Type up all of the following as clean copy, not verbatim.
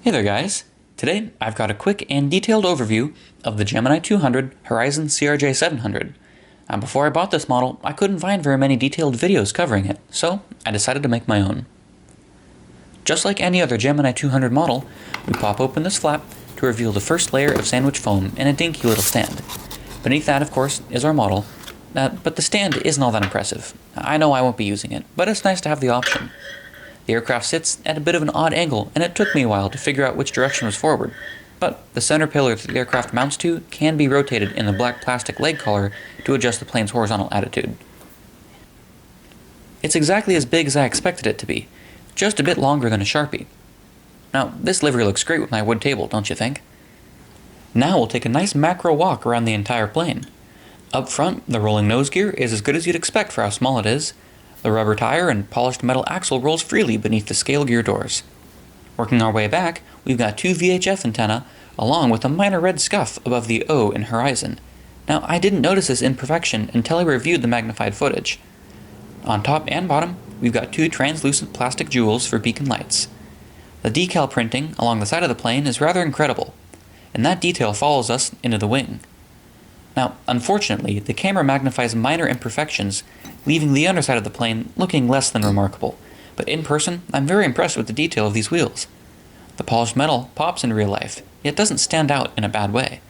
Hey there guys! Today I've got a quick and detailed overview of the Gemini 200 Horizon CRJ-700. Before I bought this model, I couldn't find very many detailed videos covering it, so I decided to make my own. Just like any other Gemini 200 model, we pop open this flap to reveal the first layer of sandwich foam in a dinky little stand. Beneath that, of course, is our model, but the stand isn't all that impressive. I know I won't be using it, but it's nice to have the option. The aircraft sits at a bit of an odd angle, and it took me a while to figure out which direction was forward, but the center pillar that the aircraft mounts to can be rotated in the black plastic leg collar to adjust the plane's horizontal attitude. It's exactly as big as I expected it to be, just a bit longer than a Sharpie. Now, this livery looks great with my wood table, don't you think? Now we'll take a nice macro walk around the entire plane. Up front, the rolling nose gear is as good as you'd expect for how small it is. The rubber tire and polished metal axle rolls freely beneath the scale gear doors. Working our way back, we've got two Vhf antennae, along with a minor red scuff above the O in Horizon. Now, I didn't notice this imperfection until I reviewed the magnified footage. On top and bottom, we've got two translucent plastic jewels for beacon lights. The decal printing along the side of the plane is rather incredible, and that detail follows us into the wing. Now, unfortunately, the camera magnifies minor imperfections, leaving the underside of the plane looking less than remarkable, but in person, I'm very impressed with the detail of these wheels. The polished metal pops in real life, yet doesn't stand out in a bad way.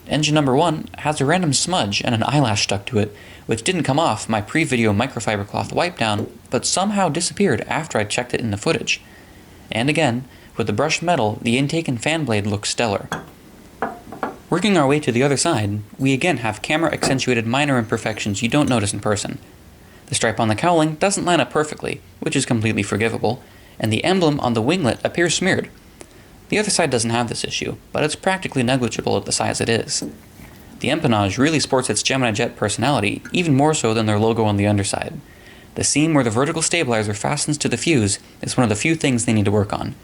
Engine number 1 has a random smudge and an eyelash stuck to it, which didn't come off my pre-video microfiber cloth wipe down, but somehow disappeared after I checked it in the footage. And again, with the brushed metal, the intake and fan blade look stellar. Working our way to the other side, we again have camera-accentuated minor imperfections you don't notice in person. The stripe on the cowling doesn't line up perfectly, which is completely forgivable, and the emblem on the winglet appears smeared. The other side doesn't have this issue, but it's practically negligible at the size it is. The empennage really sports its Gemini jet personality, even more so than their logo on the underside. The seam where the vertical stabilizer fastens to the fuse is one of the few things they need to work on.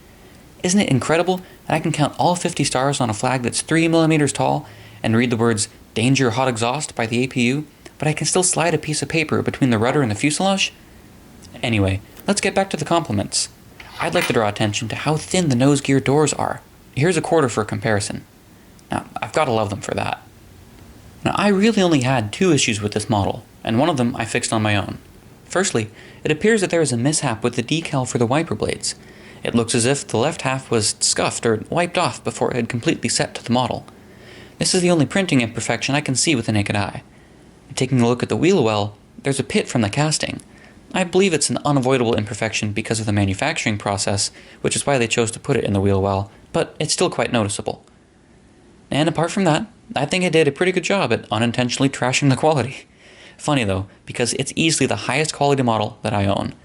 Isn't it incredible that I can count all 50 stars on a flag that's 3 millimeters tall and read the words "Danger Hot Exhaust" by the APU, but I can still slide a piece of paper between the rudder and the fuselage? Anyway, let's get back to the compliments. I'd like to draw attention to how thin the nose gear doors are. Here's a quarter for comparison. Now, I've got to love them for that. Now, I really only had two issues with this model, and one of them I fixed on my own. Firstly, it appears that there is a mishap with the decal for the wiper blades. It looks as if the left half was scuffed or wiped off before it had completely set to the model. This is the only printing imperfection I can see with the naked eye. Taking a look at the wheel well, there's a pit from the casting. I believe it's an unavoidable imperfection because of the manufacturing process, which is why they chose to put it in the wheel well, but it's still quite noticeable. And apart from that, I think I did a pretty good job at unintentionally trashing the quality. Funny though, because it's easily the highest quality model that I own.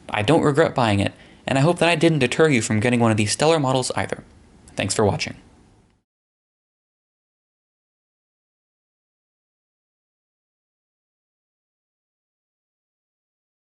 I don't regret buying it, and I hope that I didn't deter you from getting one of these stellar models either. Thanks for watching.